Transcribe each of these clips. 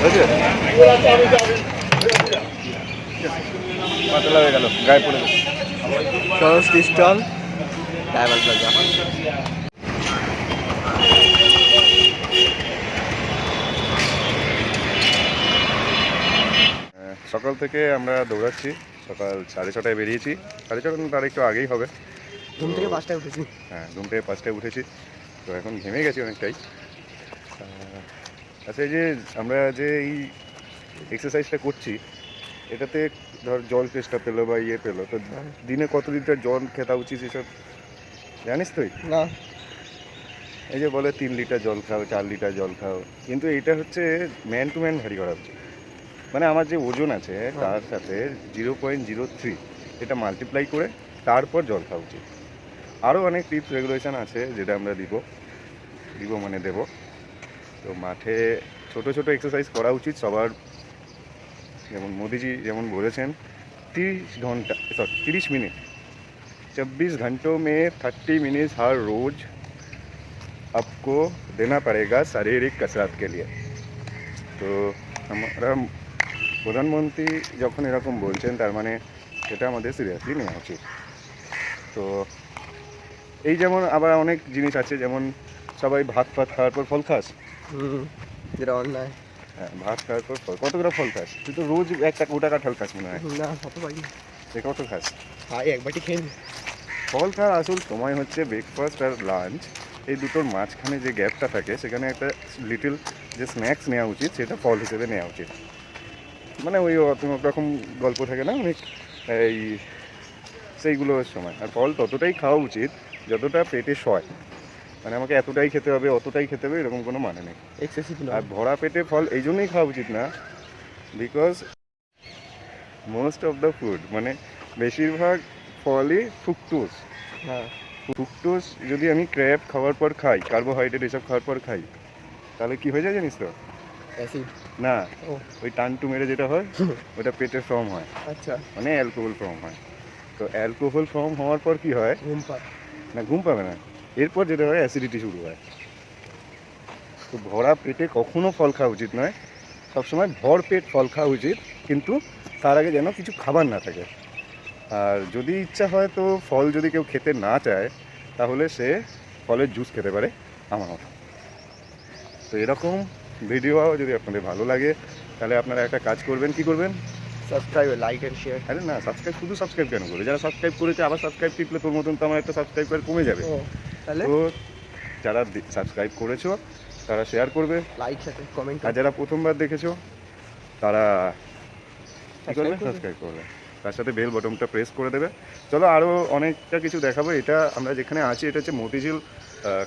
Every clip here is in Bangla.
বুঝছে পাতলা হয়ে গেল গায়ে পড়ে গেল সরস টি স্টল ডায়মন্ড প্লাজা। সকাল থেকে আমরা দৌড়াচ্ছি, সকাল 6:30টায় বেরিয়েছি, 6:30 তার একটু আগেই হবে। ঘুম থেকে 5টায় উঠেছি। হ্যাঁ, ঘুম থেকে 5টায় উঠেছি, তো এখন ঘেমে গেছি অনেকটাই। আচ্ছা, এই যে আমরা যে এই এক্সারসাইজটা করছি, এটাতে ধর জল চেষ্টা পেলো বা ইয়ে পেলো, তো দিনে কত লিটার জল খেতা উচিত এসব জানিস তুই? না, এই যে বলে 3 লিটার জল খাও, 4 লিটার জল খাও, কিন্তু এটা হচ্ছে ম্যান টু ম্যান ভ্যারি করা উচিত। মানে আমার যে ওজন আছে তার সাথে 0.03 এটা মাল্টিপ্লাই করে তারপর জল খাওয়া উচিত। আরও অনেক টিপস রেগুলেশন আছে যেটা আমরা দিব মানে দেব। তো মাঠে ছোট ছোট এক্সারসাইজ করা উচিত সবার, যেমন মোদিজি যেমন বলেছেন 30 मिनट 24 घंटों में 30 मिनट हर रोज आपको देना पड़ेगा शारीरिक कसरत के लिए। তো আমরা প্রধানমন্ত্রী যখন এরকম বলছেন তার মানে সেটা আমাদের সিরিয়াসলি নেওয়া উচিত। তো এই যেমন আবার অনেক জিনিস আছে, যেমন সবাই ভাত খাওয়ার পর ফল খাস। যেটা অন্যায়। হ্যাঁ, ভাত খাওয়ার পর ফল, কতগুলো ফল খাস তুই? তো রোজ একটা গোটা কাঁঠাল খাস মনে হয়। না, কত পারি সে কত খাস? ভাই একবারটি খেয়ে নি। ফল খাওয়ার আসল সময় হচ্ছে ব্রেকফাস্ট আর লাঞ্চ, এই দুটোর মাঝখানে যে গ্যাপটা থাকে সেখানে একটা লিটল যে স্ন্যাক্স নেওয়া উচিত, সেটা ফল হিসেবে নেওয়া উচিত। মানে ওই রকম গল্প থাকে না অনেক, এই সেইগুলোর সময়। আর ফল ততটাই খাওয়া উচিত যতটা পেটে সয়, মানে আমাকে এতটাই খেতে হবে অতটাই খেতে হবে এরকম কোনো মানে নেই। এক্সেসিভ না। আর ভরা পেটে ফল এই জন্যই খাওয়া উচিত না, because most of the food মানে বেশিরভাগ ফলই ফ্রুক্টোজ। হ্যাঁ, ফ্রুক্টোজ যদি আমি ক্র্যাব খাওয়ার পর খাই, কার্বোহাইড্রেট এসব খাওয়ার পর খাই, তাহলে কি হয়ে যায় জানিস তো? অ্যাসিড। না, ও ওই টানটু মেরে যেটা হয় ওটা পেটে ফর্ম হয়, আচ্ছা, মানে অ্যালকোহল ফর্ম হয়। তো অ্যালকোহল ফর্ম হওয়ার পর কি হয় ঘুম পা না, ঘুম পাবে না, এরপর যেটা হয় অ্যাসিডিটি শুরু হয়। তো ভরা পেটে কখনো ফল খাওয়া উচিত নয়, সবসময় ভর পেট ফল খাওয়া উচিত, কিন্তু তার আগে যেন কিছু খাবার না থাকে। আর যদি ইচ্ছা হয় তো ফল যদি কেউ খেতে না চায় তাহলে সে ফলের জুস খেতে পারে আমার মতো। তো এরকম ভিডিও যদি আপনাদের ভালো লাগে তাহলে আপনারা একটা কাজ করবেন। কি করবেন? Subscribe, like and share. আরে না, শুধু সাবস্ক্রাইব কেন করবে? যারা সাবস্ক্রাইব করেছে আবার সাবস্ক্রাইব টিপলে তোর মতন তো আমার একটা সাবস্ক্রাইবার কমে যাবে। তাহলে তো যারা সাবস্ক্রাইব করেছো তারা শেয়ার করবে, লাইক সাথে কমেন্ট। আর যারা প্রথমবার দেখেছো তারা সাবস্ক্রাইব করবে, তার সাথে বেল বটনটা প্রেস করে দেবে। চলো আরও অনেকটা কিছু দেখাবো। এটা আমরা যেখানে আছি এটা হচ্ছে মতিঝিল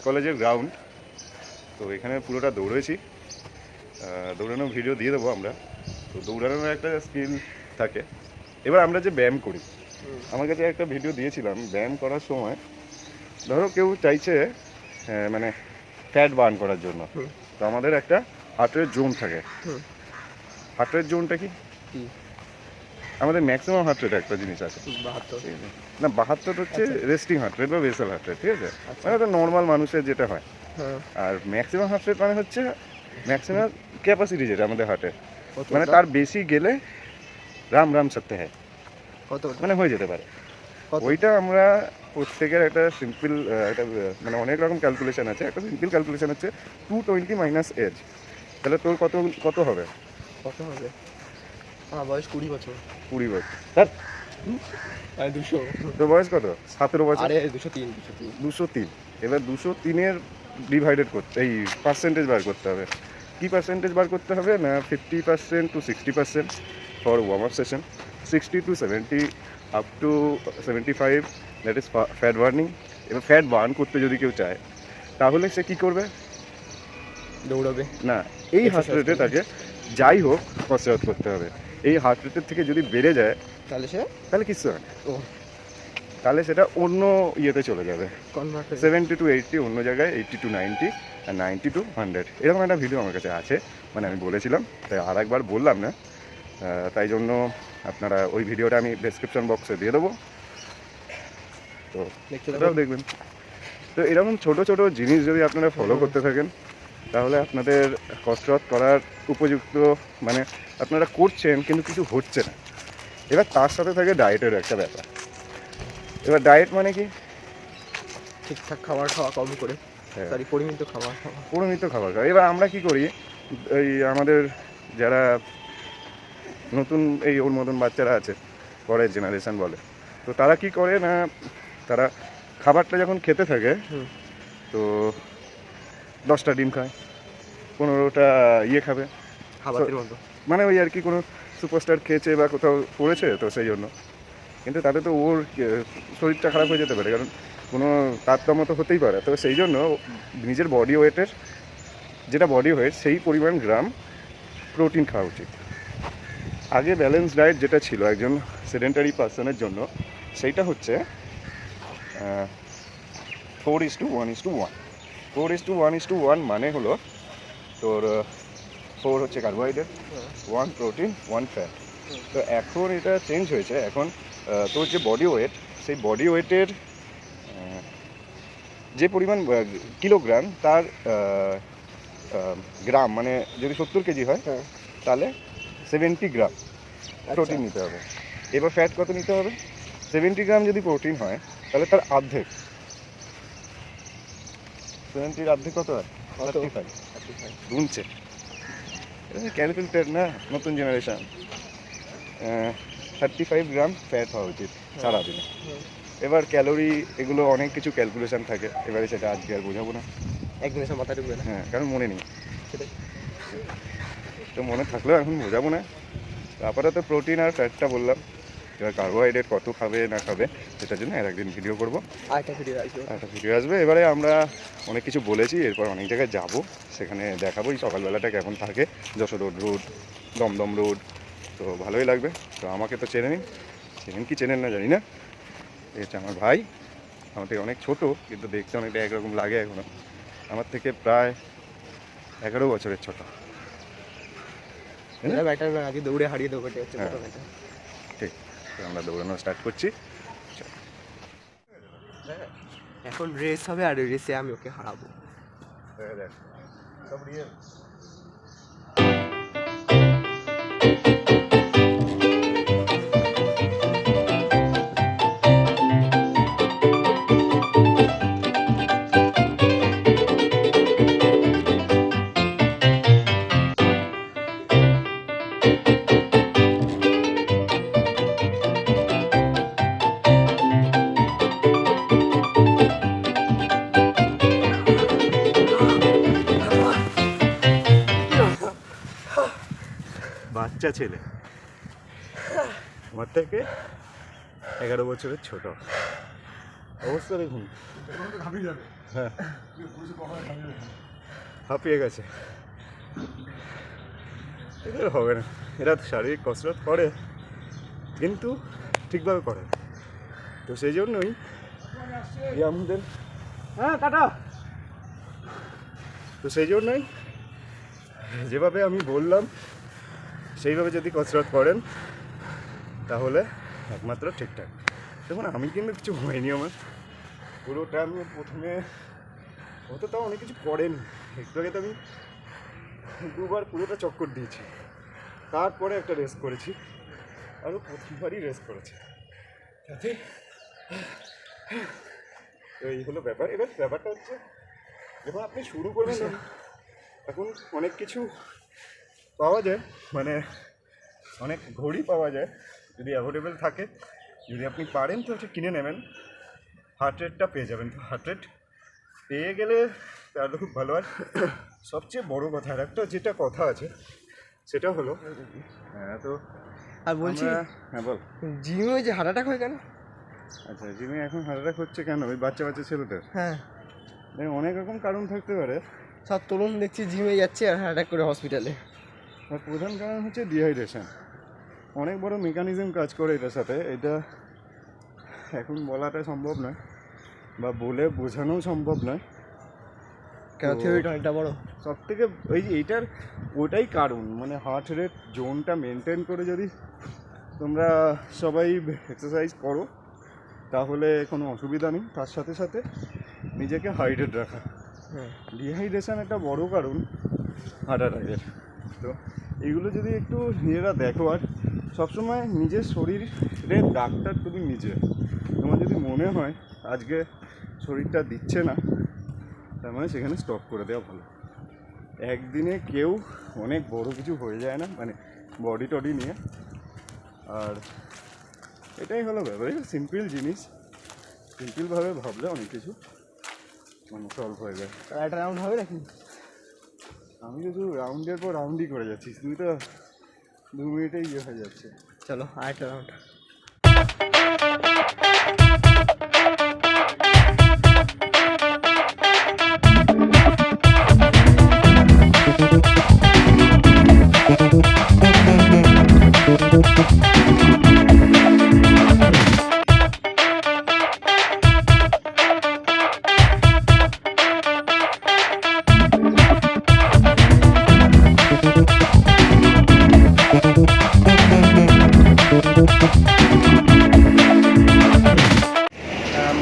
কলেজের গ্রাউন্ড। তো এখানে পুরোটা দৌড়েছি, দৌড়ানোর ভিডিও দিয়ে দেবো আমরা। তো দৌড়ানোর একটা স্কিল থাকে। এবার আমরা যে ব্যায়াম করি, আমার কাছে একটা ভিডিও দিয়েছিলাম ব্যায়াম করার সময়, ধরো কেউ চাইছে মানে ফ্যাট বার্ন করার জন্য, তো আমাদের একটা হার্টের জোন থাকে। হার্টের জোনটা কি? আমাদের ম্যাক্সিমাম হার্ট রেট একটা জিনিস আছে 72 না, 72 হচ্ছে রেস্টিং হার্ট রেট বা বেসাল হার্ট রেট, ঠিক আছে? মানে তো নর্মাল মানুষের যেটা হয়। আর ম্যাক্সিমাম হার্ট রেট মানে হচ্ছে ম্যাক্সিমাম ক্যাপাসিটি যেটা আমাদের হার্টের, মানে তার বেশি গেলে রাম রাম সত্যি হয়, কত মানে হয়ে যেতে পারে। ওইটা আমরা প্রত্যেকের একটা সিম্পল একটা মানে অনেক রকম ক্যালকুলেশন আছে, একটা সিম্পল ক্যালকুলেশন হচ্ছে 220 মাইনাস এজ। তাহলে তোর কত কত হবে? কত হবে? আমার বয়স 20 বছর। 20 বছর। স্যার 200। তোর বয়স কত? 17 বছর। আরে 203। 203। এবার 203-এর ডিভাইডেড করতে, এই পার্সেন্টেজ বার করতে হবে। কি পার্সেন্টেজ বার করতে হবে না, 50% to 60% for warm up session, 60 to 70 up to 75 that is fat burning. এবার ফ্যাট বার্ন করতে যদি কেউ চায় তাহলে সে কী করবে? দৌড়াবে না, এই হার্ট রেটে তাকে যাই হোক কসরত করতে হবে। এই হার্ট রেটের থেকে যদি বেড়ে যায় তাহলে কিচ্ছু হয় না, তাহলে সেটা অন্য ইয়েতে চলে যাবে, 70 to 80 অন্য জায়গায়, 80 to 90 আর 90 to 100। এরকম একটা ভিডিও আমার কাছে আছে, মানে আমি বলেছিলাম তাই আর একবার বললাম না, তাই জন্য আপনারা ওই ভিডিওটা আমি ডেসক্রিপশন বক্সে দিয়ে দেবো, তো ওটাও দেখবেন। তো এরকম ছোটো ছোটো জিনিস যদি আপনারা ফলো করতে থাকেন তাহলে আপনাদের কসরত করার উপযুক্ত, মানে আপনারা করছেন কিন্তু কিছু হচ্ছে না। এবার তার সাথে থাকে ডায়েটের একটা ব্যাপার। এবার ডায়েট মানে কি? ঠিকঠাক খাবার খাওয়া, কম করে হ্যাঁ, সরি পরিমিত খাবার খাওয়া। পরিমিত খাবার খাওয়া। এবার আমরা কি করি, এই আমাদের যারা নতুন এই ওর মতন বাচ্চারা আছে, পরের জেনারেশন বলে, তো তারা কি করে না, তারা খাবারটা যখন খেতে থাকে হুম। তো 10টা ডিম খায়, 15টা ইয়ে খাবে, খাবারের মতো। মানে ওই আর কি কোনো সুপারস্টার খেয়েছে বা কোথাও পড়েছে তো সেই জন্য। কিন্তু তাতে তো ওর শরীরটা খারাপ হয়ে যেতে পারে, কারণ কোনো তারতম্য তো হতেই পারে। তো সেই জন্য নিজের বডি ওয়েটের, যেটা বডি ওয়েট সেই পরিমাণ গ্রাম প্রোটিন খাওয়া উচিত। আগে ব্যালেন্স ডায়েট যেটা ছিল একজন সেডেন্টারি পার্সনের জন্য, সেইটা হচ্ছে 4:1:1। 4:1:1 মানে হলো তোর 4 হচ্ছে কার্বোহাইড্রেট, 1 প্রোটিন, 1 ফ্যাট। তো এখন এটা চেঞ্জ হয়েছে, এখন তোর যে বডি ওয়েট, সেই বডি ওয়েটের যে পরিমাণ কিলোগ্রাম তার গ্রাম, মানে যদি 70 কেজি হয় হ্যাঁ। তাহলে 70 গ্রাম প্রোটিন নিতে হবে। এবার ফ্যাট কত নিতে হবে? 70 গ্রাম যদি প্রোটিন হয় তাহলে তার অর্ধেক, 70-র অর্ধেক কত হয়? 35 গুনছে। ক্যালকুলেটেড না, নতুন জেনারেশন। 35 গ্রাম ফ্যাট হওয়া উচিত সারাদিনে। এবার ক্যালোরি এগুলো অনেক কিছু ক্যালকুলেশন থাকে, এবারে সেটা আজকে আর বোঝাবো না। একদিনে সব মাথায় ঢুকবে না। হ্যাঁ, কারণ মনে নেই, সেটাই। তো মনে থাকলেও এখন বোঝাবো না। তো আপাতত প্রোটিন আর ফ্যাটটা বললাম। এবার কার্বোহাইড্রেট কত খাবে না খাবে সেটার জন্য আর একদিন ভিডিও করবো, আরেকটা ভিডিও আসবে। একটা ভিডিও আসবে। এবারে আমরা অনেক কিছু বলেছি, এরপর অনেক জায়গায় যাব, সেখানে দেখাবো এই সকালবেলাটা কেমন থাকে। যশোর রোড, দমদম রোড, তো ভালোই লাগবে। তো আমাকে তো চেনেন কি চেনেন না জানি না, এই হচ্ছে আমার ভাই। আমার থেকে অনেক ছোট, কিন্তু দেখতে অনেকটা একরকম লাগে এখনো। আমার থেকে প্রায় 11 বছরের ছোট। এটা ব্যাটার আগে দৌড়ে হারিয়ে দেবো, এটা হচ্ছে হ্যাঁ। বড় ব্যাটার। ঠিক, তো আমরা দৌড়ানো স্টার্ট করছি। এখন রেস হবে, আর রেসে আমি ওকে হারাবো। দেখ সব রিয়েল। বাচ্চা ছেলে, আমার থেকে 11 বছরের ছোট, অবস্থা দেখুন। হ্যাঁ, হাঁপিয়ে গেছে। এদের হবে না, এরা শারীরিক কসরত করে কিন্তু ঠিকভাবে করে না। তো সেই জন্যই আমাদের, হ্যাঁ টাটা, তো সেই জন্যই যেভাবে আমি বললাম সেইভাবে যদি কসরত করেন তাহলে একমাত্র ঠিকঠাক। দেখুন আমি কিন্তু কিছু হয়নি, আমার পুরোটা আমি প্রথমে হয়তো তাও অনেক কিছু করেনি, একটু আগে তো আমি 2বার পুরোটা চক্কর দিয়েছি, তারপরে একটা রেস করেছি, আরও প্রথমবারই রেস করেছি তাতে। তো এই হলো ব্যাপার। এবার ব্যাপারটা হচ্ছে যখন আপনি শুরু করবেন না, এখন অনেক কিছু পাওয়া যায়, মানে অনেক ঘড়ি পাওয়া যায়, যদি অ্যাভেলেবেল থাকে, যদি আপনি পারেন তো ওটা কিনে নেবেন, হার্ট রেটটা পেয়ে যাবেন। তো হার্ট রেট পেয়ে গেলে তাহলে খুব ভালো হয়। সবচেয়ে বড় কথা আর একটা যেটা কথা আছে সেটা হলো, হ্যাঁ তো আর বলছি, হ্যাঁ বল। জিমে ওই যে হার্ট অ্যাটাক হয় কেন? আচ্ছা, জিমে এখন হার্ট অ্যাটাক হচ্ছে কেন? ওই বাচ্চা ছেলেটার হ্যাঁ, অনেক রকম কারণ থাকতে পারে। সব তরুণ দেখছি জিমে যাচ্ছে আর হার্ট অ্যাটাক করে হসপিটালে। আর প্রধান কারণ হচ্ছে ডিহাইড্রেশন। অনেক বড় মেকানিজম কাজ করে এটার সাথে, এটা এখন বলাটা সম্ভব নয় বা বলে বোঝানোও সম্ভব নয়। কেন থিওরিটা অনেকটা বড়। সব থেকে ওই এইটার ওটাই কারণ, মানে হার্ট রেট জোনটা মেনটেন করে যদি তোমরা সবাই এক্সারসাইজ করো তাহলে কোনো অসুবিধা নেই। তার সাথে সাথে নিজেকে হাইড্রেট রাখা, ডিহাইড্রেশন একটা বড় কারণ হার্ট অ্যাটাকের। তো এগুলো যদি একটু নিজেরা দেখো, আর সবসময় নিজের শরীরের ডাক্তার তুমি নিজে। তোমার যদি মনে হয় আজকে শরীরটা দিচ্ছে না, তার মানে সেখানে স্টপ করে দেওয়া ভালো। একদিনে কেউ অনেক বড় কিছু হয়ে যায় না, মানে বডি টডি নিয়ে। আর এটাই হলো ব্যাপার, সিম্পল জিনিস, সিম্পলভাবে ভাবলে অনেক কিছু মানে সলভ হয়ে যায়। একটা রাউন্ড হবে নাকি? আমি শুধু রাউন্ডের পর রাউন্ডই করে যাচ্ছি, তুই তো 2 মিনিটেই ইয়ে হয়ে যাচ্ছে। চলো আরেকটা রাউন্ড।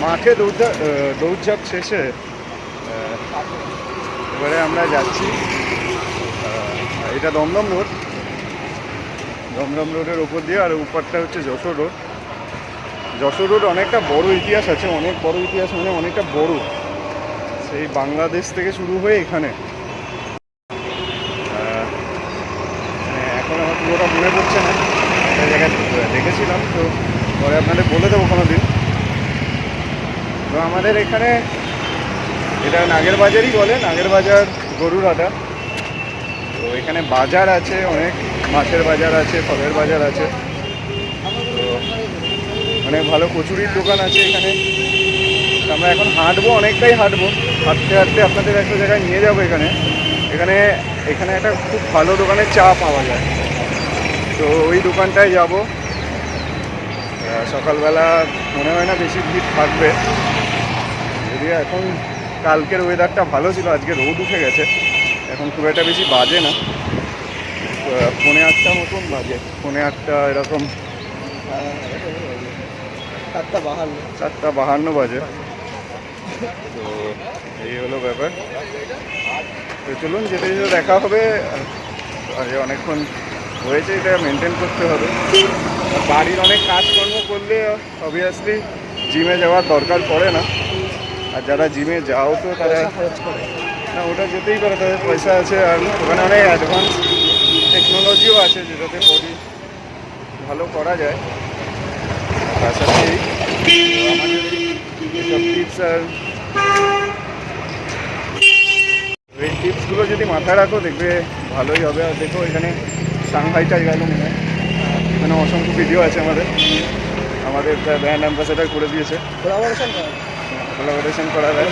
মাঠে দৌড়ঝাঁপ শেষে এবারে আমরা যাচ্ছি, এটা দমদম রোড, দমদম রোডের ওপর দিয়ে, আর উপরটা হচ্ছে যশোর রোড। যশোর রোড অনেকটা বড় ইতিহাস আছে, অনেক বড় ইতিহাস মানে অনেকটা বড়, সেই বাংলাদেশ থেকে শুরু হয়ে এখানে। মানে এখন আমার পুরোটা মনে পড়ছে না, একটা জায়গায় দেখেছিলাম, তো পরে আপনাদের বলে দেবো কোনো দিন। তো আমাদের এখানে এটা নাগের বাজারই বলে, নাগের বাজার গরুরহাটা। তো এখানে বাজার আছে অনেক, মাছের বাজার আছে, ফলের বাজার আছে, তো অনেক ভালো কচুরির দোকান আছে এখানে। তো আমরা এখন হাঁটবো, অনেকটাই হাঁটবো, হাঁটতে হাঁটতে আপনাদের একটা জায়গায় নিয়ে যাবো। এখানে এখানে এখানে একটা খুব ভালো দোকানে চা পাওয়া যায়, তো ওই দোকানটায় যাব। সকালবেলা মনে হয় না বেশি ভিড় থাকবে, যদিও এখন কালকের ওয়েদারটা ভালো ছিল, আজকে রোদ উঠে গেছে, এখন খুব একটা বেশি বাজে না, 8:45 মতন বাজে, 8:45 এরকম, 7:52 বাজে। তো এই হলো ব্যাপার। তো চলুন যেতে যেতে দেখা হবে, আজ অনেকক্ষণ হয়েছে, এটা মেনটেন করতে হবে। বাড়ির অনেক কাজকর্ম করলে অবভিয়াসলি জিমে যাওয়ার দরকার পড়ে না, আর যারা জিমে যাও তো তারা না ওটা যেতেই পারে, তাদের পয়সা আছে, আর ওখানে অনেক অ্যাডভান্স টেকনোলজিও আছে যেটাতে বডি ভালো করা যায়। পাশাপাশি আমাদের এইসব টিপস আর এই টিপসগুলো যদি মাথায় রাখো দেখবে ভালোই হবে। আর দেখো এখানে সাংহাইটাই গেল মনে হয়, এখানে অসংখ্য ভিডিও আছে আমাদের ব্র্যান্ড অ্যাম্বাসেডার করে দিয়েছে, কোলাবোরেশন করা যায়।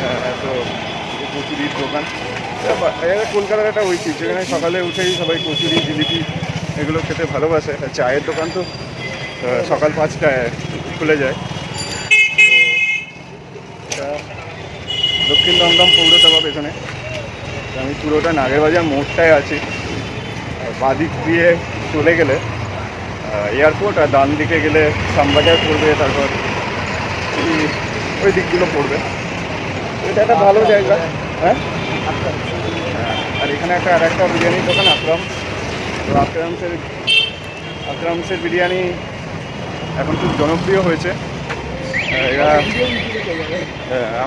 হ্যাঁ, তো কচুরির দোকান কলকাতার একটা ঐতিহ্য, যেখানে সকালে উঠেই সবাই কচুরি জিলিপি এগুলো খেতে ভালোবাসে। আর চায়ের দোকান তো সকাল 5টায় খুলে যায়। দক্ষিণ দমদম পৌরসভা পেছনে, আমি পুরোটা নাগের বাজার মোড়টায় আছি। বাদিক দিয়ে চলে গেলে এয়ারপোর্ট, আর ডান দিকে গেলে শ্যামবাজার পড়বে, তারপর ওই দিকগুলো পড়বে। এটা একটা ভালো জায়গা। হ্যাঁ, আর এখানে আর একটা বিরিয়ানির দোকান আকরাম। তো আকরামসের বিরিয়ানি এখন খুব জনপ্রিয় হয়েছে। এরা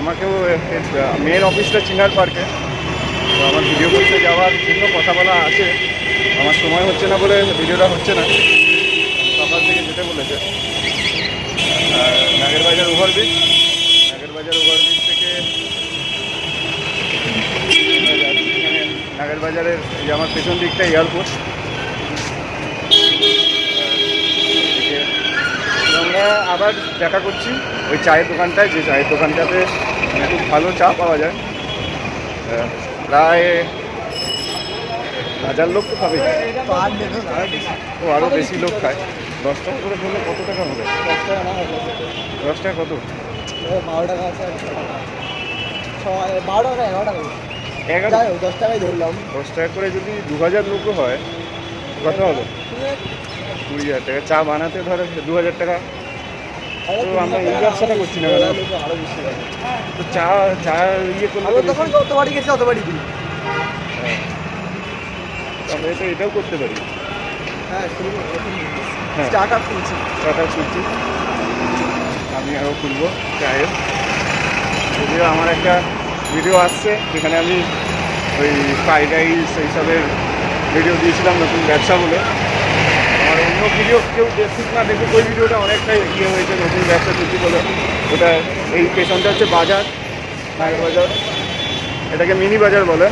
আমাকেও মেন অফিসটা চিনার পার্কে, তো আমার ভিডিও করতে যাওয়ার জন্য কথা বলা আছে, আমার সময় হচ্ছে না বলে ভিডিওটা হচ্ছে না, সকাল থেকে যেতে বলেছে। নাগের বাজার ওভারব্রিজ থেকে নাগের বাজারের যে আমার পেছন দিকটা এয়ারপোর্ট, আমরা আবার দেখা করছি ওই চায়ের দোকানটায়, যে চায়ের দোকানটাতে খুব ভালো চা পাওয়া যায়। প্রায় 1000 লোক তো খাবে, ও আরও বেশি লোক খায়। 10 টাকা করে ধরলে কত টাকা হবে? 10 টাকা কত? 12 টাকা আছে, 12 টাকা 11 টাকা 10 টাকাই ধরলাম। 10 টাকা করে যদি 2000 লোকও হয় কত হবে? 20,000 টাকা। চা বানাতে ধরে 2000 টাকা তো আমরা এই ব্যবসাটা করছি না কেন? তো চা চা ইয়ে করলে তো তখন যত বাড়ি গেছে অত বাড়ি দিই। আমরা তো এটাও করতে পারি। হ্যাঁ শুরু করবো। হ্যাঁ স্টার্ট আপ করছি। চাটা ছুটছি, আমি আরও খুলবো চায়ের। যদিও আমার একটা ভিডিও আসছে যেখানে আমি ওই ফ্রাইড রাইস এইসবের ভিডিও দিয়েছিলাম নতুন ব্যবসা বলে। আমার অন্য ভিডিও কেউ দেখুক না দেখুক, ওই ভিডিওটা অনেকটাই ইয়ে হয়েছে নতুন ব্যবসা খুলছি বলে। ওটা এই স্টেশনটা হচ্ছে বাজার, নাইট বাজার, এটাকে মিনি বাজার বলে।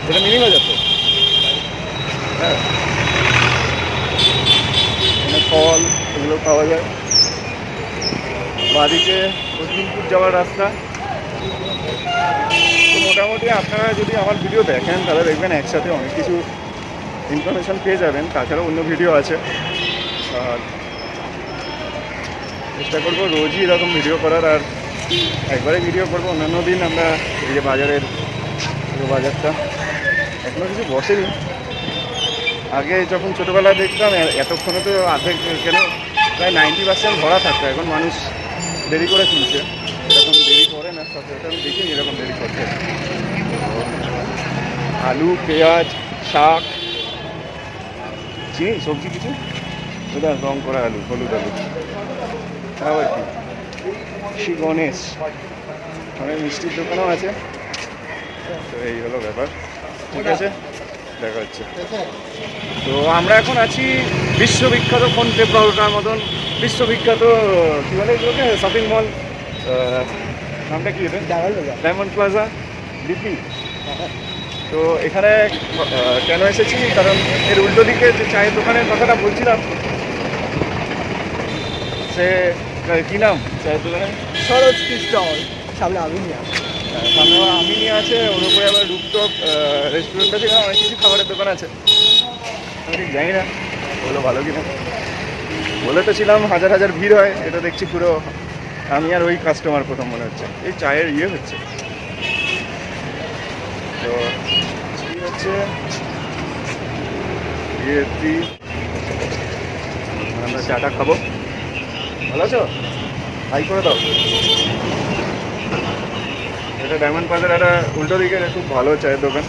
এটা মিনি বাজার তো, হ্যাঁ, এখানে ফল এগুলো পাওয়া যায়। বাড়িতে লক্ষ্মীপুর যাওয়ার রাস্তা। তো মোটামুটি আপনারা যদি আমার ভিডিও দেখেন তাহলে দেখবেন একসাথে অনেক কিছু ইনফরমেশান পেয়ে যাবেন। তাছাড়াও অন্য ভিডিও আছে, আর চেষ্টা করবো রোজই এরকম ভিডিও করার। আর একবারে ভিডিও করবো, অন্যান্য দিন আমরা এই যে বাজারের পুরো বাজারটা এখনও কিছু বসেনি। আগে যখন ছোটোবেলায় দেখতাম এতক্ষণে তো অর্ধেক কেন প্রায় 90% ভরা থাকতো। এখন মানুষ দেরি করে কিনছে, এরকম দেরি করে না সচরাচর, আমি দেখিনি এরকম দেরি করতে। আলু, পেঁয়াজ, শাক, চিনি, সবজি কিছু, ওটা রং করা আলু, হলুদ আলু, আবার কি শ্রী গণেশ, অনেক মিষ্টির দোকানও আছে। তো এই হলো ব্যাপার, ঠিক আছে, দেখা হচ্ছে। তো আমরা এখন আছি বিশ্ববিখ্যাত ফোনপে প্লাজার মতন বিশ্ববিখ্যাত কী বলে এগুলোকে, শপিং মল, নামটা কি এটা, ডায়মন্ড প্লাজা ডিপি। তো এখানে কেন এসেছি, কারণ এর উল্টো দিকে যে চায়ের দোকানের কথাটা বলছিলাম, সে কী নাম চায়ের দোকানে, সরোজ টি স্টল, সামনে আমি নিয়ে আসি। সামনে আবার আমি নিয়ে আছে, ওর উপরে আবার রুপটপ রেস্টুরেন্ট আছে, এখানে অনেক কিছু খাবারের দোকান আছে। আমি ঠিক জানি না ওগুলো ভালো কিনা। বলে তো ছিলাম হাজার হাজার ভিড় হয়, এটা দেখছি পুরো আমি আর ওই কাস্টমার প্রথম মনে হচ্ছে। এই চায়ের ইয়ে হচ্ছে, তো কী হচ্ছে ইয়ে, আমরা চাটা খাবো। ভালো আছো? হাই করে দাও। এটা ডায়মন্ড প্লাজার একটা উল্টো দিকে খুব ভালো চায়ের দোকান।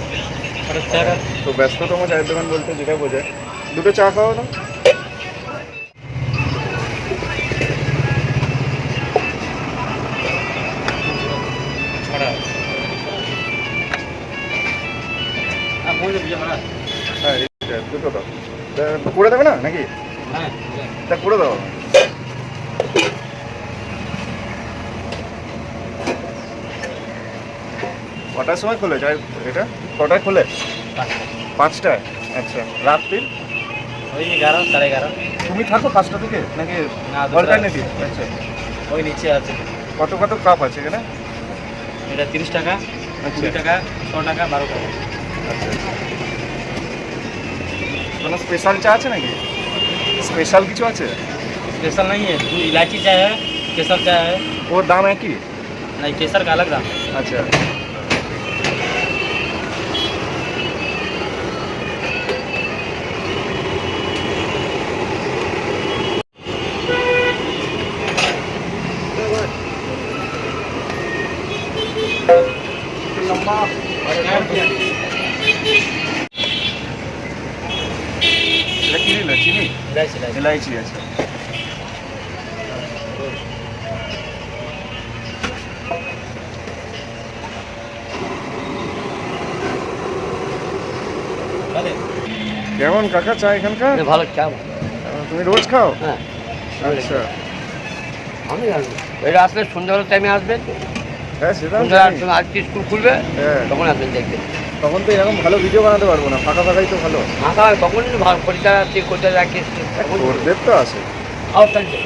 তো ব্যস্ততম চায়ের দোকান বলতে যেটা বোঝায়। দুটো চা খাও না? হ্যাঁ দুটো দাও। করে দেবে না নাকি? তা করে দাও। কটার সময় খোলে চাই এটা? কটায় খোলে? 5টায়। আচ্ছা, রাত্রি ওই 11, 11:30। তুমি থাকো 5টা থেকে নাকি অল্টারনেটিভ? আচ্ছা, ওই নিচে আছে। কত কত কাপ আছে এখানে? এটা 30 টাকা, আচ্ছা 20 টাকা, 100 টাকা, 12 টাকা। আচ্ছা, কোনো স্পেশাল চা আছে নাকি? স্পেশাল কিছু আছে? स्पेशल नहीं है, इलायची चाय है, केसर चाय है। ওর দাম একই? नहीं, केसर का अलग दाम है। আচ্ছা, এটা কি নিল? চিনি, इलायची, इलायची। এলাইচি আছে। কেমন কাকা চা এখানকার? ভালো চা। তুমি রোজ খাও? হ্যাঁ, আচ্ছা, আমি আসবো। এটা আসলে সন্ধ্যাবেলার টাইমে আসবেন। হ্যাঁ সেটা আমি সন্ধ্যা জানি। আজকে স্কুল খুলবে, হ্যাঁ, তখন আসবেন দেখবেন। তখন তো এরকম ভালো ভিডিও বানাতে পারবো না, ফাঁকা ফাঁকাই তো ভালো। মাথা হয় তখন ভালো পরিষ্কার আছে, কোথায় রাখি ওদের তো আছে। आओ संजय,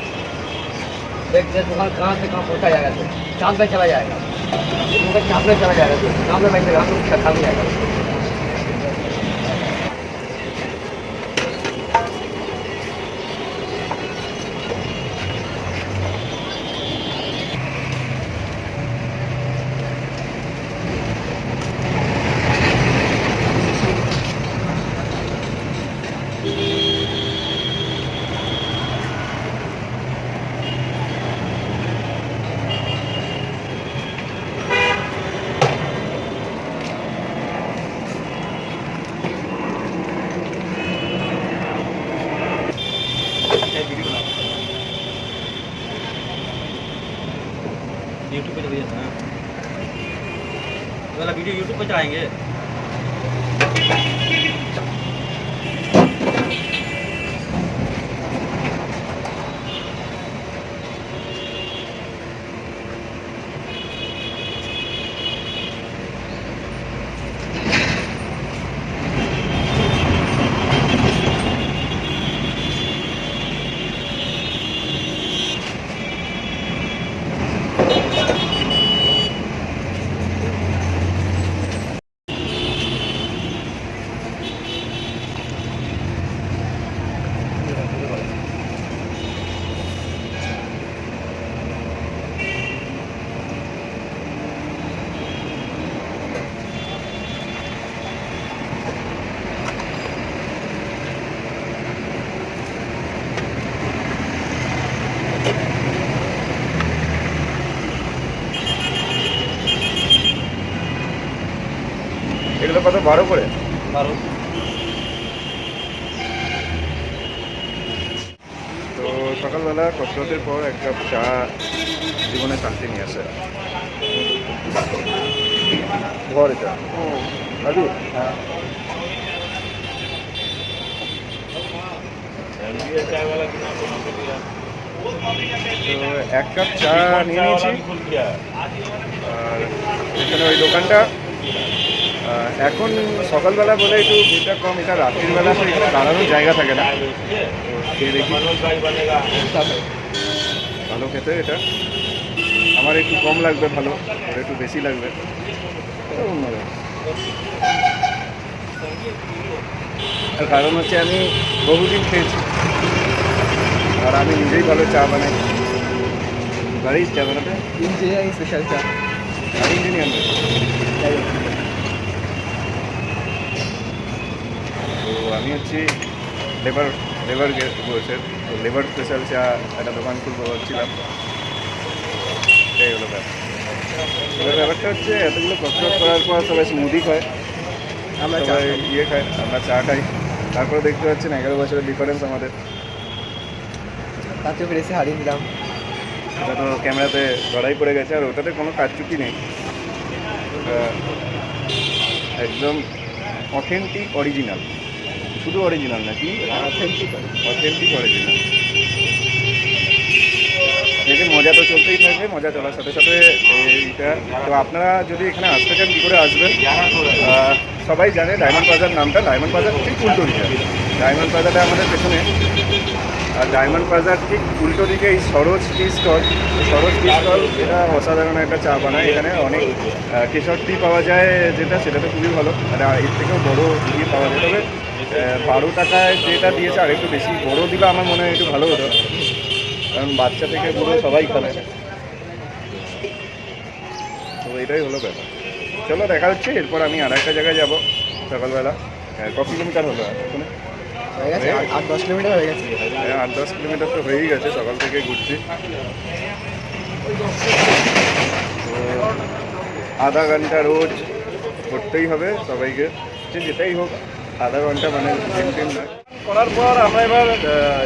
देख दे दुकान कहाँ से कहाँ पहुँचा जाएगा, तो शाम में चला जाएगा, शाम में चला जाएगा, तो शाम में बैठेगा, हम लोग खाली जाएगा। तो भैया हाँ वाला वीडियो यूट्यूब पे चढ़ाएंगे। এগুলো কত 12 করে? 12। তো সকালবেলা কসরতের পর এক কাপ চা জীবনে শান্তি নিয়ে আসে। ঘরে চা দাদু? हाँ चाय वाला कितना তো এক কাপ চা নিয়ে নিয়েছি। আর এখানে ওই দোকানটা এখন সকালবেলা বলে একটু ভিড়টা কম, এটা রাত্রির বেলা তো এখানে দাঁড়ানোর জায়গা থাকে না। তো খেয়ে দেখি, ভালো খেতে এটা। আমার একটু কম লাগবে, ভালো আর একটু বেশি লাগবে, এটা অন্য ব্যাপার। আর কারণ হচ্ছে আমি বহুদিন খেয়েছি আর আমি নিজেই ভালো চা বানাই। বাড়ির চা বানাতে इंजीनियरिंग स्पेशल चा আর ইঞ্জিনিয়ার নই। তো আমি হচ্ছি লেবার বসের, তো লেবার স্পেশাল চা একটা দোকান খুলবো ভাবছিলাম। এটাই হলো ব্যাপার। এবার ব্যাপারটা হচ্ছে এতগুলো কসরত করার পর সবাই স্মুদি খায়, আমরা চা সবাই খাই। ইয়ে খায়, আমরা চা খাই। তারপরে দেখতে পাচ্ছেন 11 বছরের ডিফারেন্স আমাদের। তাতে ফিরে এসে হারিয়ে দিলাম। ওটা তো ক্যামেরাতে ধরাই পড়ে গেছে, আর ওটাতে কোনো কারচুপি নেই। ওটা একদম অথেন্টিক অরিজিনাল, শুধু অরিজিনাল নাকি অথেন্টিক অরিজিনাল। দেখে মজা তো চলতেই থাকবে, মজা চলার সাথে সাথে এইটা। তো আপনারা যদি এখানে আসতে চান কী করে আসবেন? সবাই জানে ডায়মন্ড প্লাজার নামটা। ডায়মন্ড প্লাজার ঠিক উল্টো দিকে, ডায়মন্ড প্লাজাটা আমাদের পেছনে। আর ডায়মন্ড প্লাজার ঠিক উল্টো দিকে এই Saroj tea stall. Saroj tea stall এটা অসাধারণ একটা চা বানায়। এখানে অনেক কেশর টি পাওয়া যায়, সেটা তো খুবই ভালো। আর এর থেকেও বড়ো ইয়ে পাওয়া যায়, তবে 12 টাকায় যেটা দিয়েছে আর একটু বেশি বড়ো দিলে আমার মনে হয় একটু ভালো হতো, কারণ বাচ্চা থেকে বুড়ো সবাই খাবে। তো এটাই হলো ব্যাপার। চলো দেখা হচ্ছে। এরপর আমি আর একটা জায়গায় যাবো সকালবেলা। ক কিলোমিটার হলো এখন? হয়ে গেছে 8-10 কিলোমিটার হয়ে গেছে। 8-10 কিলোমিটার তো হয়েই গেছে, সকাল থেকে ঘুরছি। তো আধা ঘন্টা রোজ করতেই হবে সবাইকে, সে যেটাই হোক আধা ঘন্টা, মানে দিন নয়। করার পর আমরা এবার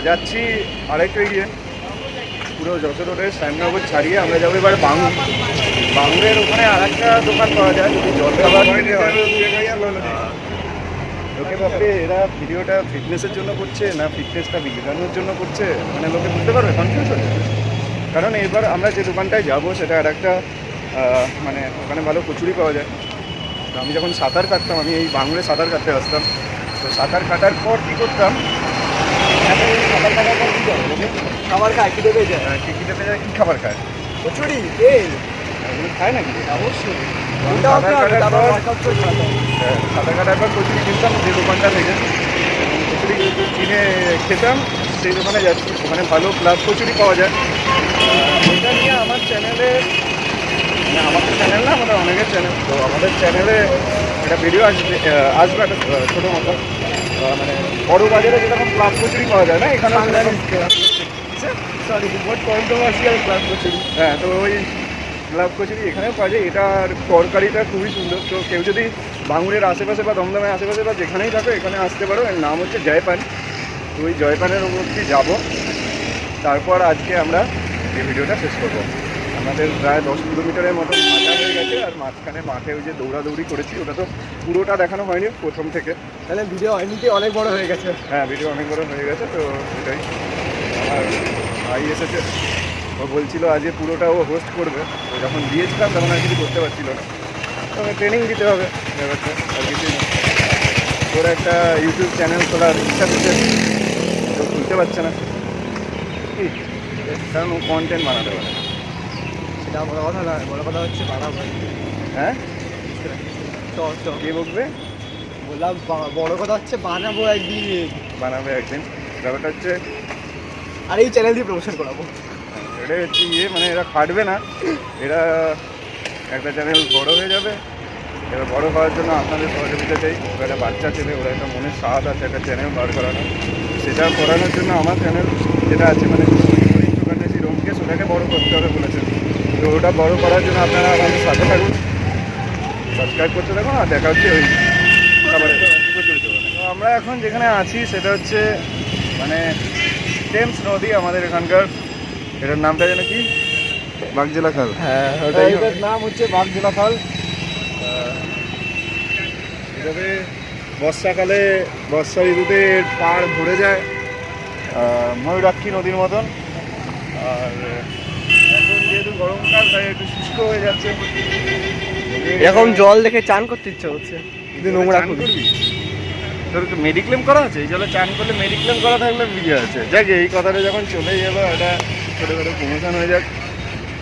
যাচ্ছি আরেকটু এগিয়ে, পুরো যশোর রোডের শ্যামনগর ছাড়িয়ে আমরা যাবো এবার বাঙুর। বাঙুরের ওখানে আর একটা দোকান পাওয়া যায়, যদি জলখাবার খেতে হয়। লোকে ভাববে এরা ভিডিওটা ফিটনেসের জন্য করছে না ফিটনেসটা বিজ্ঞানের জন্য করছে, মানে লোকে বুঝতে পারবে, কনফিউজ হয়ে যাবে। কারণ এবার আমরা যে দোকানটায় যাবো সেটা আর একটা মানে ওখানে ভালো কচুরি পাওয়া যায়। তো আমি যখন সাঁতার কাটতাম, আমি এই বাংলায় সাঁতার কাটতে আসতাম। তো সাঁতার কাটার পর কী করতাম, সাঁতার কাটার পর কী করবো খাবার খায় কি দেবে যায়? কী খেতে যায়, কী খাবার খায়? কচুরি তেল এগুলো খায় নাকি? অবশ্যই। ওটা ওটা সাঁতার কাটার পর ওয়ার্কআউট করে খেলাতে হবে। সাঁতার কাটার পর কচুরি কিনতাম যে দোকানটা থেকে, এবং কচুরি কিনে খেতাম। সেই দোকানে যাচ্ছি, ওখানে ভালো প্লাস কচুরি পাওয়া যায়। এটা নিয়ে আমার চ্যানেলে, মানে আমাদের চ্যানেল না, আমাদের অনেকের চ্যানেল, তো আমাদের চ্যানেলে একটা ভিডিও আসবে একটা ছোটো মতো, মানে বড় বাজারে যেরকম প্লাস কচুরি পাওয়া যায় না, এখানে সরি বহুত কন্ট্রোভার্সিয়াল ক্লাস কচুরি। হ্যাঁ, তো ওই গ্লাভ কচুরি এখানেও পাওয়া যায়। এটার তরকারিটা খুবই সুন্দর। তো কেউ যদি ভাঙুরের আশেপাশে বা দমদমের আশেপাশে বা যেখানেই থাকো এখানে আসতে পারো। এর নাম হচ্ছে জয়পান। তো ওই জয়পানের অবধি যাবো, তারপর আজকে আমরা এই ভিডিওটা শেষ করবো। আমাদের প্রায় 10 কিলোমিটারের মতো হাঁটা হয়ে গেছে। আর মাঝখানে মাঠে ওই যে দৌড়াদৌড়ি করেছি, ওটা তো পুরোটা দেখানো হয়নি প্রথম থেকে। তাহলে ভিডিও এমনিতে অনেক বড় হয়ে গেছে। হ্যাঁ, ভিডিও অনেক বড় হয়ে গেছে। তো এটাই আমার ভাই এসেছে, ও বলছিল আজকে পুরোটা ও হোস্ট করবে। তো যখন দিয়েছিলাম তখন আর কিছু করতে পারছিল না, তবে ট্রেনিং দিতে হবে ব্যাপারটা, আর কিছুই না। ওর একটা ইউটিউব চ্যানেল খোলার ইচ্ছা করছে, তো খুলতে পারছে না কি, কারণ ও কন্টেন্ট বানাতে পারে। সেটা বড় কথা না, বড় কথা হচ্ছে বানাবো। হ্যাঁ, চ চ কে বকবে? বললাম বড় কথা হচ্ছে বানাবো একদিন, বানাবে একদিন। ব্যাপারটা হচ্ছে আর এই চ্যানেল দিয়ে প্রমোশন করাবো। এটাই হচ্ছে ইয়ে, মানে এরা খাটবে না, এরা একটা চ্যানেল বড় হয়ে যাবে। এবার বড় হওয়ার জন্য আপনাদের সহযোগিতা চাই। ওরা একটা বাচ্চা ছেলে, ওরা একটা মনের স্বাদ আছে একটা চ্যানেল বার করানো। সেটা করানোর জন্য আমার চ্যানেল যেটা আছে, মানে সুকান্যাসী রোমকেশ, ওটাকে বড় করতে হবে বলেছেন। তো ওটা বড় করার জন্য আপনারা আমাদের সাথে থাকুন, সাবস্ক্রাইব করতে থাকুন। আর দেখা হচ্ছে ওই খাবারের প্রচলিত। তো আমরা এখন যেখানে আছি সেটা হচ্ছে মানে টেমস নদী আমাদের এখানকার। এটার নামটা যেন কি, বাগজেলা খাল। হ্যাঁ, এটার নাম হচ্ছে বাগজোলা খাল। এভাবে বর্ষাকালে, বর্ষা ঋতুতে পাড় ভরে যায় ময়ূরাক্ষী নদীর মতন। আর এখন যেহেতু গরমকাল, তাই একটু শুষ্ক হয়ে যাচ্ছে। এরকম জল দেখে চান করতে ইচ্ছে হচ্ছে, কিন্তু নোংরা চান খুবই। করবি? তোর তো মেডিক্লেম করা আছে? এই জলে চান করলে মেডিক্লেম করা থাকলে বিয়ে আছে। যাক, এই কথাটা যখন চলেই এলো, এটা ছোটো ছোটো প্রমোশন হয়ে যাক।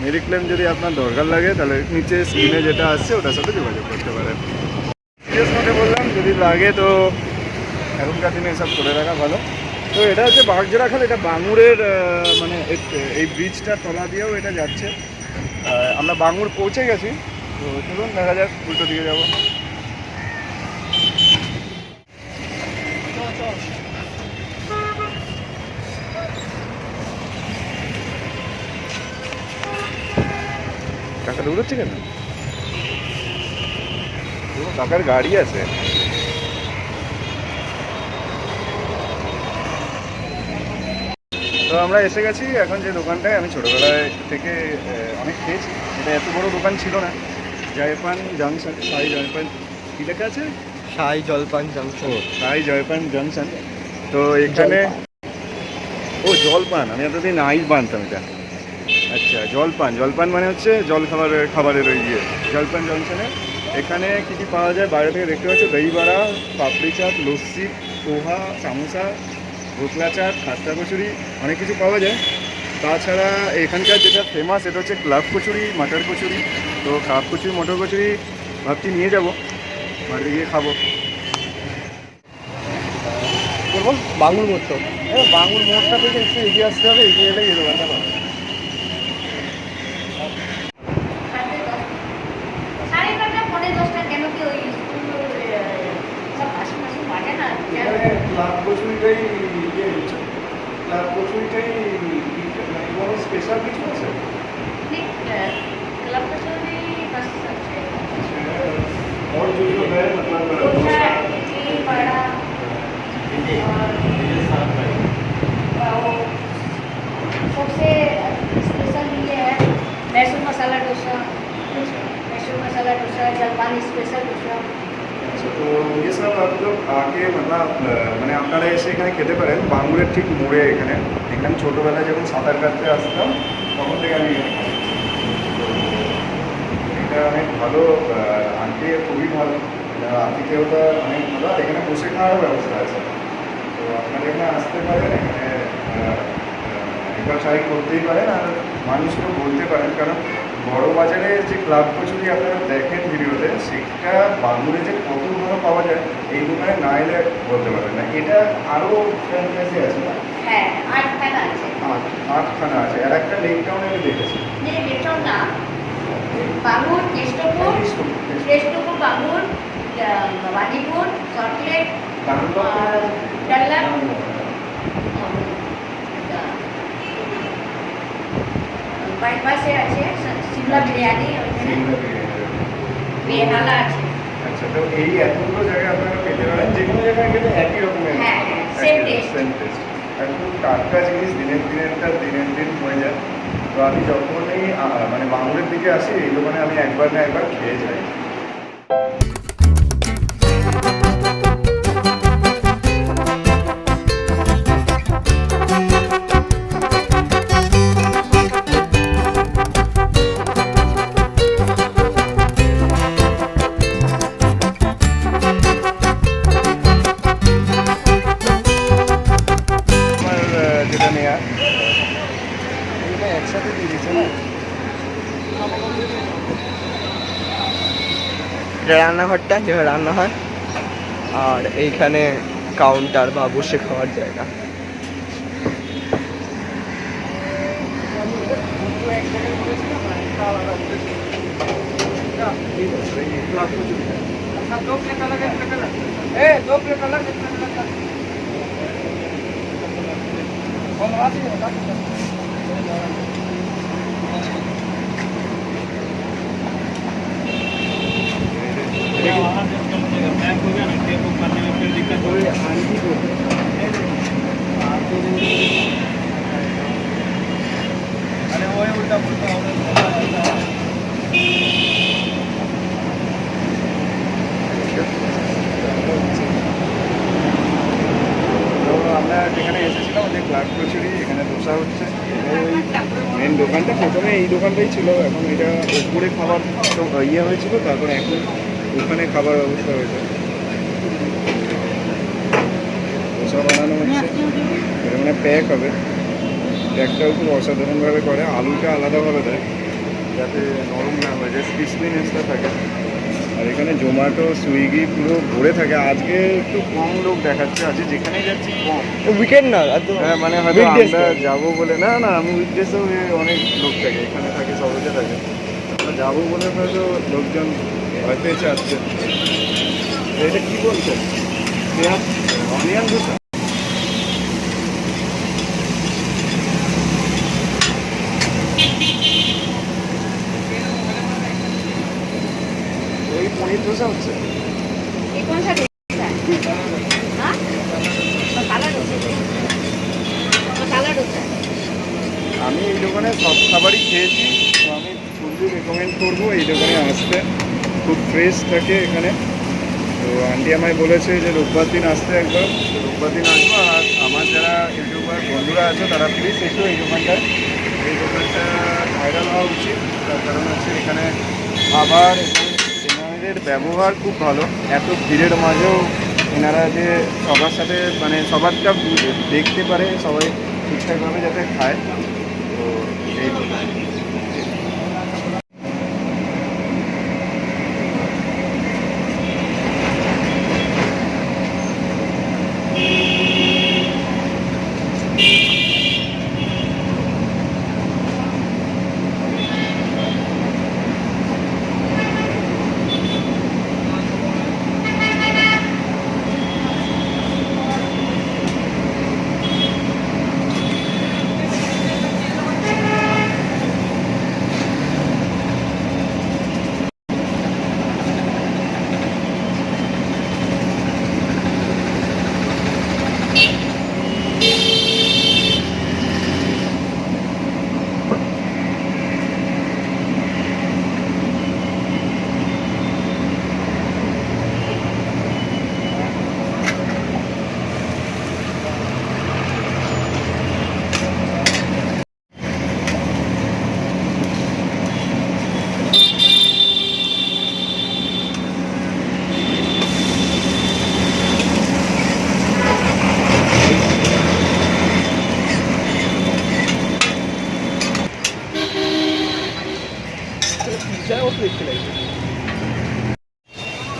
মেডিক্লেম যদি আপনার দরকার লাগে তাহলে নিচে স্ক্রিনে যেটা আসছে ওটার সাথে যোগাযোগ করতে পারেন। সিরিয়াস নোটে বললাম, যদি লাগে তো এখনকার দিনে এসব করে রাখা ভালো। তো এটা হচ্ছে বাগজোড়া খাল। এটা বাঙুরের মানে এই ব্রিজটার তলা দিয়েও এটা যাচ্ছে। আমরা বাঙুর পৌঁছে গেছি। তো চলুন দেখা যাক, উল্টো দিকে যাবো। কাকা দৌড়চ্ছে কেন? কাকার গাড়ি আছে। তো আমরা এসে গেছি এখন যে দোকানটায় আমি ছোটোবেলায় থেকে অনেক খেয়েছি। এটা এত বড় দোকান ছিল না। জয়পান জংশন, সাই জয়পান, কী লেখা আছে? সাই জলপান জংশন। সাই জয়পান জংশন। তো এখানে ও জলপান, আমি এতদিন আইস বানতাম এটা। আচ্ছা, জলপান, জলপান মানে হচ্ছে জল খাবারের ওই ইয়ে। জলপান জংশনে এখানে কী কী পাওয়া যায় বাইরে থেকে দেখতে পাচ্ছ, দই বড়া, পাপড়ি চাট, লস্যি, পোহা, সামোসা, ঢোকলা চাট, খাস্তা কচুরি, অনেক কিছু পাওয়া যায়। তাছাড়া এখানকার যেটা ফেমাস সেটা হচ্ছে ক্লাব কচুরি, মটর কচুরি। তো ক্লাব কচুরি, মটর কচুরি ভাবছি নিয়ে যাবো, বাড়িতে গিয়ে খাবো। করবো বাঙুর মতো। বাঙুর মোড়টা থেকে একটু এগিয়ে আসতে হবে, এগিয়ে এলে এই দোকানটা পাবে। ক্লাব কচুরিটাই ইয়ে হচ্ছে, ক্লাব কচুরিটাই মানে কোনো স্পেশাল কিছু আছে? और जो जो है मतलब सबसे स्पेशल ये है मैसूर मसाला डोसा, मैसूर मसाला डोसा, जलपान स्पेशल डोसा। তো ये सब आप लोग आके मतलब মানে আপনারা এসে এখানে খেতে পারেন। বাঙুরের ঠিক মোড়ে এখানে ছোটোবেলায় যখন সাঁতার কাটতে আসতাম তখন থেকে আমি এখানে খাই। তো এটা অনেক ভালো, আনতে খুবই ভালো, আতিথেয়তা অনেক ভালো। আর এখানে বসে খাওয়ারও ব্যবস্থা আছে। তো আপনারা এখানে আসতে পারেন, এখানে একবার ট্রাই করতেই পারেন। আর মানুষকেও বলতে পারেন, কারণ বড় বাজারে যে ক্লাব কচুরি আপনারা দেখেন ভিডিওতে, সেটা বাঙুরে যে কত ভালো পাওয়া যায় এই দোকানে না এলে বলতে পারবেন না। এটা আরও ফ্র্যাঞ্চাইজি আছে না? হ্যাঁ, আটখানা আছে। আটখানা আছে। আর একটা লেক টাউনে আমি দেখেছি। লেকটাউন না, বাঙুর, কেষ্টপুর, বাঙুর, বাজিপুর, চকলেট, ডাল্লাম, বাইপাসে আছে সিমলা বিরিয়ানি, ওইখানে বেহালা আছে। আচ্ছা, তো এই এতগুলো জায়গায় আপনারা পেতে পারেন, যে কোনো জায়গায় গেলে একই রকমের হ্যাঁ, same taste। Same test. একদম টাটকা জিনিস, দিনের দিন হয়ে যায়। তো আমি যখনই মানে বাঙুরের দিকে আসি এই দোকানে আমি একবার না একবার খেয়ে যাই। আমার যেটা নেয়া এটা একসাথে দিয়ে দিচ্ছে না। এটা রান্নাঘরটা যেখানে রান্না হয়, আর এইখানে কাউন্টার বা বসে খাওয়ার জায়গা। पैक हो गया ना, कैब बुक करने में फिर दिक्कत हो गई। अरे वो उल्टा पुल्टा তো আমরা যেখানে এসেছিলাম যে ক্লার্ক কচুরি, এখানে ধোসা হচ্ছে। মেন দোকানটা প্রথমে এই দোকানটাই ছিল, এখন এটা উপরে খাবার ইয়ে হয়েছিল, তারপরে এখন ওখানে খাবার ব্যবস্থা হয়েছে। ধোসা বানানো হচ্ছে, এটা মানে প্যাক হবে। প্যাকটাও খুব অসাধারণভাবে করে, আলুটা আলাদাভাবে দেয় যাতে নরম না হয়ে যায়, ক্রিসপিনেসটা থাকে। আর এখানে জোম্যাটো, সুইগি পুরো ভরে থাকে। আজকে একটু কম লোক দেখাচ্ছে, আজকে যেখানেই যাচ্ছি কম। উইকেন্ড না, একদম হ্যাঁ মানে হয়তো weekdays আমরা তো। যাবো বলে না, আমি উইকডেসেও অনেক লোক থাকে, এখানে থাকে, সবাইতে থাকে। আমরা যাবো বলে হয়তো লোকজন ভয় পেয়েছে আজকে। তো এটা কি বলছেন? পেঁয়াজ অনিয়ন ধোসা? এই পনির ধোসা হচ্ছে। ये कौन सा डोसा है? हाँ? मसाला डोसा। मसाला डोसा। আমি এই দোকানে সব খাবারই খেয়েছি, তো আমি ফুললি রেকমেন্ড করবো এই দোকানে আসতে। খুব ফ্রেশ থাকে এখানে। তো আন্টি আমায় বলেছে যে রোববার দিন আসতে একবার, তো রোববার দিন আসবো। আর আমার যারা ইউটিউবার বন্ধুরা আছে তারা প্লিজ এসো এই দোকানটায়। এই দোকানটা ভাইরাল হওয়া উচিত, তার কারণ হচ্ছে এখানে খাবার এবং এনাদের ব্যবহার খুব ভালো। এত ভিড়ের মাঝেও এনারা যে সবার সাথে মানে সবারটা দেখতে পারে, সবাই ঠিকঠাকভাবে যাতে খায়। তো এই তো।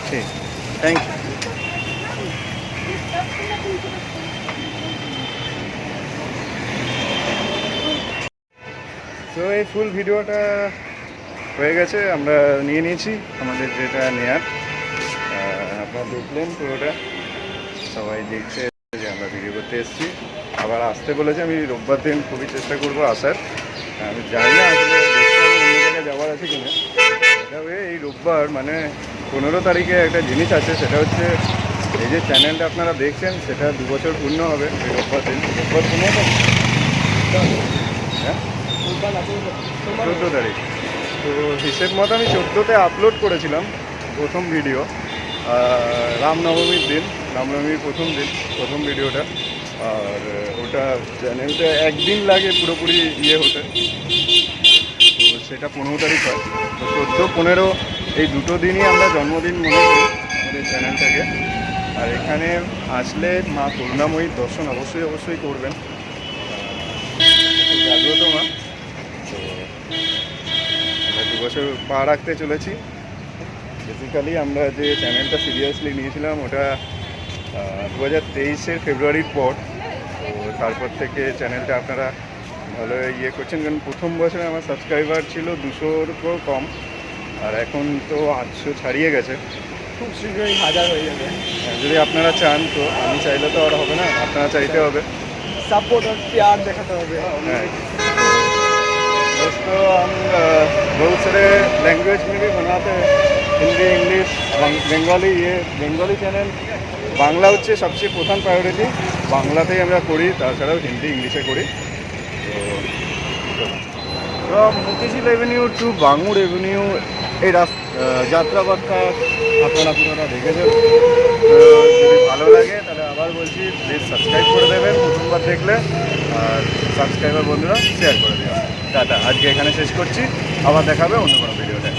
ঠিক, থ্যাংক ইউ। তো এই ফুল ভিডিওটা হয়ে গেছে, আমরা নিয়ে নিয়েছি আমাদের যেটা নেয়ার। আপনারা দেখলেন পুরোটা, সবাই দেখছে যে আমরা ভিডিও করতে এসেছি। আবার আসতে বলেছে, আমি রোববার দিন খুবই চেষ্টা করবো আসার। আমি জানি না আসলে দেখতে হবে অন্য জায়গায় যাওয়ার আছে কিনা। তবে এই রোববার মানে 15 তারিখে একটা জিনিস আছে, সেটা হচ্ছে এই যে চ্যানেলটা আপনারা দেখছেন সেটা 2 বছর পূর্ণ হবে এই রোববার দিন। রোববার পূর্ণ হবে? হ্যাঁ 14 তারিখ। তো হিসেব মতো আমি 14তে আপলোড করেছিলাম প্রথম ভিডিও, রামনবমীর দিন, রামনবমীর প্রথম ভিডিওটা। আর ওটা চ্যানেলটা একদিন লাগে পুরোপুরি হতে, তো সেটা 15 তারিখ হয়। তো 14, 15 এই দুটো দিনই আমরা জন্মদিন মনে করি আমাদের চ্যানেলটাকে। আর এখানে আসলে মা করুণাময়ীর দর্শন অবশ্যই করবেন, জাগ্রত মা। তো আমরা 2 বছর পা রাখতে চলেছি। বেসিক্যালি আমরা যে চ্যানেলটা সিরিয়াসলি নিয়েছিলাম ওটা 2023-এর ফেব্রুয়ারির পর। তো তারপর থেকে চ্যানেলটা আপনারা ভালো করছেন, কারণ প্রথম বছরে আমার সাবস্ক্রাইবার ছিল 200-র কম, আর এখন তো 800 ছাড়িয়ে গেছে। খুব শীঘ্রই 1000 হয়ে যাবে। যদি আপনারা চান, তো আমি চাইলে তো আর হবে না, আপনারা চাইতে হবে। সাপোর্ট আর প্যার দেখাতে হবে। हाँ। दोस्तों हम बहुत सारे लैंग्वेज में भी बनाते हैं, हिंदी, इंग्लिश, बेंगली। ये बेंगली চ্যানেল বাংলা হচ্ছে সবচেয়ে প্রধান প্রায়োরিটি, বাংলাতেই আমরা করি, তাছাড়াও হিন্দি, ইংলিশে করি। তো from Motijheel avenue to Bangur avenue এই যাত্রাপথটা আপনারা পুরোটা দেখেছেন। তো যদি ভালো লাগে তাহলে আবার বলছি, প্লিজ সাবস্ক্রাইব করে দেবেন প্রথমবার দেখলে, আর সাবস্ক্রাইবার বন্ধুরা শেয়ার করে দেবেন। টাটা, আজকে এখানে শেষ করছি, আবার দেখাবে অন্য কোনো ভিডিওতে।